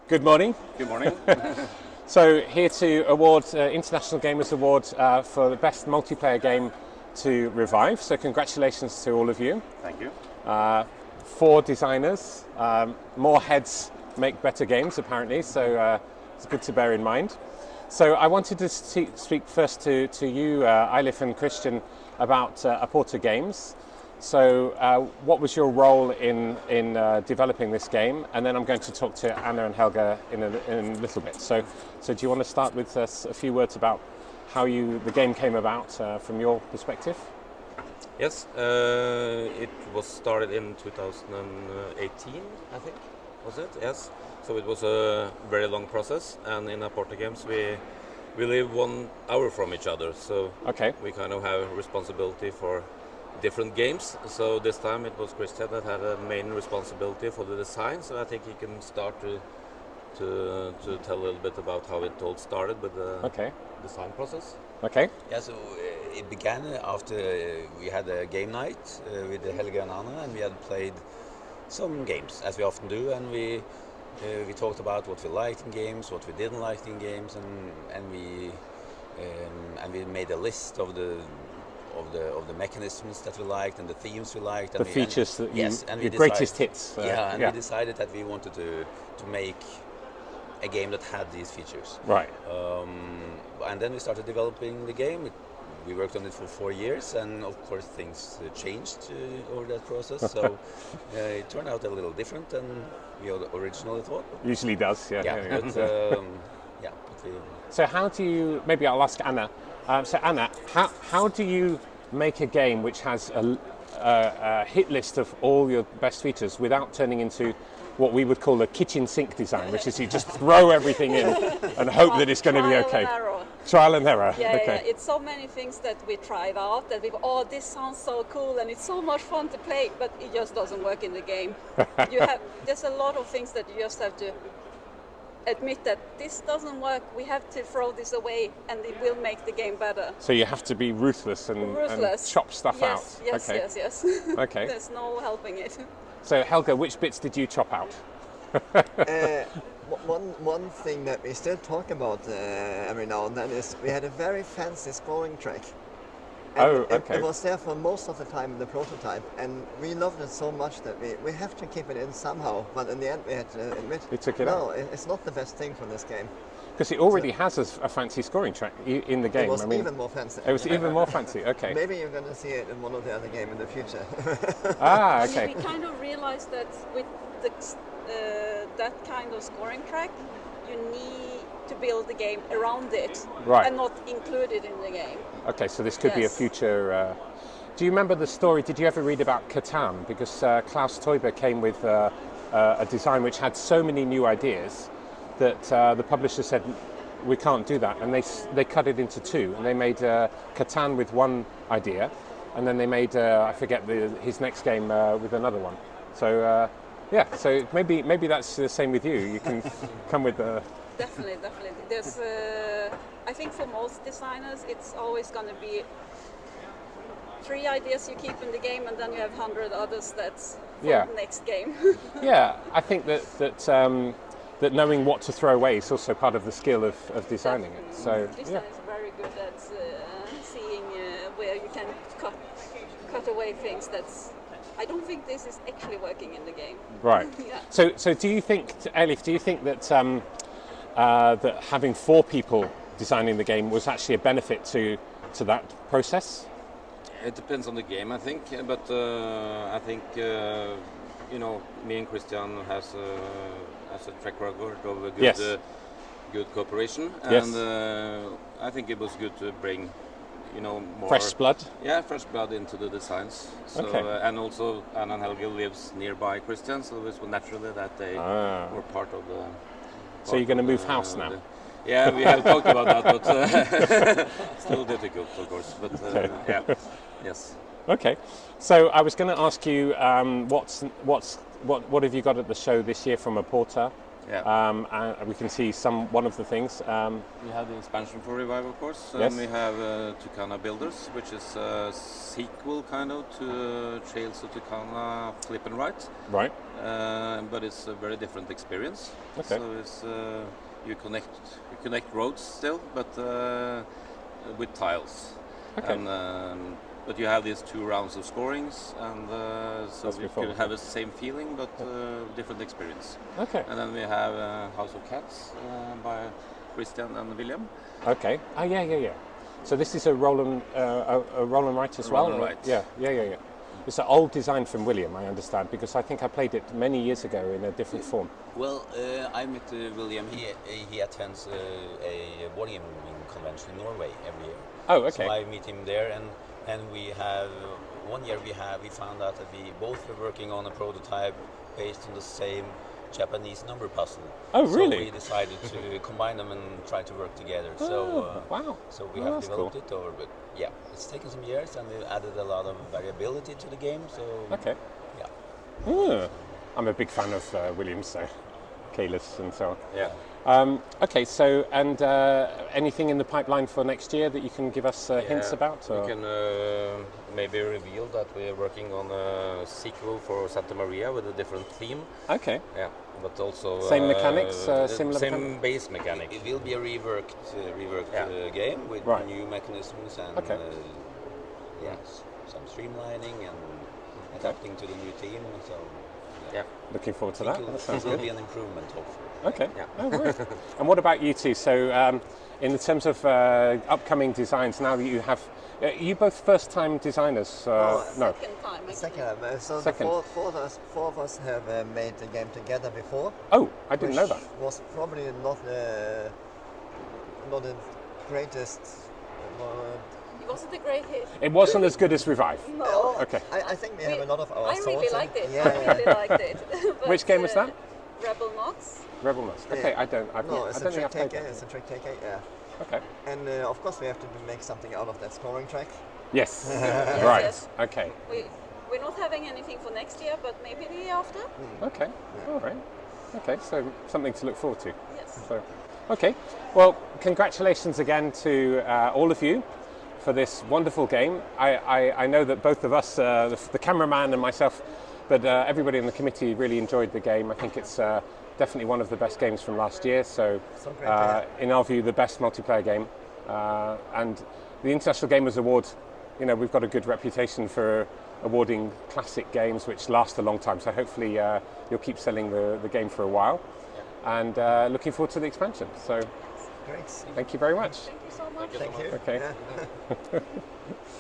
Good morning. Good morning. So here to award International Gamers Award for the best multiplayer game to Revive. So congratulations to all of you. Thank you. 4 designers. More heads make better games apparently, so it's good to bear in mind. So I wanted to speak first to you, Eilif and Christian, about Aporta Games. So what was your role in developing this game? And then I'm going to talk to Anna and Helga in a little bit. So do you want to start with a few words about how the game came about from your perspective? Yes, it was started in 2018, I think, was it? Yes. So it was a very long process, and in Aporta Games we live 1 hour from each other, so okay. We kind of have responsibility for different games. So this time it was Christian that had a main responsibility for the design, so I think he can start to tell a little bit about how it all started with the design process. Okay. Yeah, so it began after we had a game night with Helga and Anna, and we had played some games, as we often do, and we talked about what we liked in games, what we didn't like in games, and we made a list of the mechanisms that we liked and the themes we liked. The features that you, and your greatest hits. We decided that we wanted to make a game that had these features. Right. And then we started developing the game. We worked on it for 4 years, and of course things changed over that process. So it turned out a little different than we originally thought. Usually does, yeah. So how do you? Maybe I'll ask Anna. So Anna, how do you make a game which has a hit list of all your best features without turning into what we would call a kitchen sink design, which is you just throw everything in and hope that it's going to be okay? Trial and error. Yeah, it's so many things that we tried out that this sounds so cool and it's so much fun to play, but it just doesn't work in the game. There's a lot of things that you just have to admit that this doesn't work, we have to throw this away and it will make the game better. So you have to be ruthless and chop stuff out. Yes. Okay. There's no helping it. So Helga, which bits did you chop out? One thing that we still talk about every now and then is we had a very fancy scoring track. And it was there for most of the time in the prototype, and we loved it so much that we have to keep it in somehow, but in the end we had to admit, it's not the best thing for this game. Because it already has a fancy scoring track in the game. It was even more fancy. It was even more fancy, okay. Maybe you're going to see it in one of the other games in the future. Okay. We kind of realized that with that kind of scoring track, you need to build the game around it and not include it in the game. Okay, so this could be a future... Do you remember the story, did you ever read about Catan? Because Klaus Teuber came with a design which had so many new ideas that the publisher said, we can't do that. And they cut it into 2, and they made Catan with one idea, and then they made, I forget his next game with another one. So so maybe that's the same with you. You can come with the... Definitely. There's, I think for most designers, it's always going to be 3 ideas you keep in the game, and then you have 100 others that's for the next game. I think that knowing what to throw away is also part of the skill of designing it. So Christian is very good at seeing where you can cut away things I don't think this is actually working in the game. Right. So do you think, Eilif, that having 4 people designing the game was actually a benefit to that process? It depends on the game, I think, but I think me and Christian has a track record of a good cooperation, and I think it was good to bring more fresh blood. Yeah, fresh blood into the designs. So and also Anna and Helga lives nearby Christian, so it was naturally that they were part of the. So you're going to move house now? Yeah, we have talked about that, but still difficult, of course. But yes. Okay, so I was going to ask you, what have you got at the show this year from Aporta? Yeah. And we can see one of the things. We have the expansion for Revive, of course, Yes. and we have Tucana Builders, which is a sequel kind of to Trails of Tucana Flip and Write. Right. But it's a very different experience. Okay. So it's you connect roads still, but with tiles. Okay. And, but you have these 2 rounds of scorings, and so That's you before. could have the same feeling, but different experience. Okay. And then we have House of Cats by Christian and William. Okay. Oh yeah. So this is a roll and write as well. Roll and write. Yeah. It's an old design from William, I understand, because I think I played it many years ago in a different form. Well, I met William. He attends a board gaming convention in Norway every year. Oh, okay. So I meet him there, and we have one year we found out that we both were working on a prototype based on the same Japanese number puzzle. Oh, really? So we decided to combine them and try to work together. Wow. So we Oh, have that's developed cool. it over, but yeah, it's taken some years, and we've added a lot of variability to the game. So Okay. yeah. I'm a big fan of Williams, so Kalis and so on. Yeah. Okay, so and anything in the pipeline for next year that you can give us hints about? Or? We can maybe reveal that we are working on a sequel for Santa Maria with a different theme. Okay. Yeah, but also Same mechanics, similar same mechanics? base mechanic. It will be a reworked Yeah. game with Right. new mechanisms and Okay. some streamlining and adapting to the new theme. So Yeah. Looking forward to I that. think That sounds it will good. be an improvement, hopefully. Okay. Yeah. Oh, right. And what about you two? So, in terms of upcoming designs, now that you have, you both first-time designers? No. Second time, actually. Second, so Second. the four of us have made the game together before. Oh, I didn't know that. Which was probably not the greatest. It wasn't a great hit. It wasn't as good as Revive. No. Okay. I think we have a lot of our I really thoughts. liked it. Yeah, I really liked it. But, Which game was that? Rebel Knox. Rebel Knox. Okay, I don't. No, it's I a don't think trick I've played taker. that. It's a trick taker. Yeah. Okay. And of course we have to make something out of that scoring track. Yes. Yes, Right. yes. Okay. We're not having anything for next year, but maybe the year after. Okay. All right. Okay. So something to look forward to. Yes. So, okay. Well, congratulations again to all of you for this wonderful game. I know that both of us, the cameraman and myself, but everybody in the committee really enjoyed the game. I think it's definitely one of the best games from last year. So, great, in our view, the best multiplayer game. And the International Gamers Award, you know, we've got a good reputation for awarding classic games which last a long time. So hopefully you'll keep selling the game for a while. And looking forward to the expansion. So Great. thank you very much. Thank you so much. Thank you. Okay. Yeah.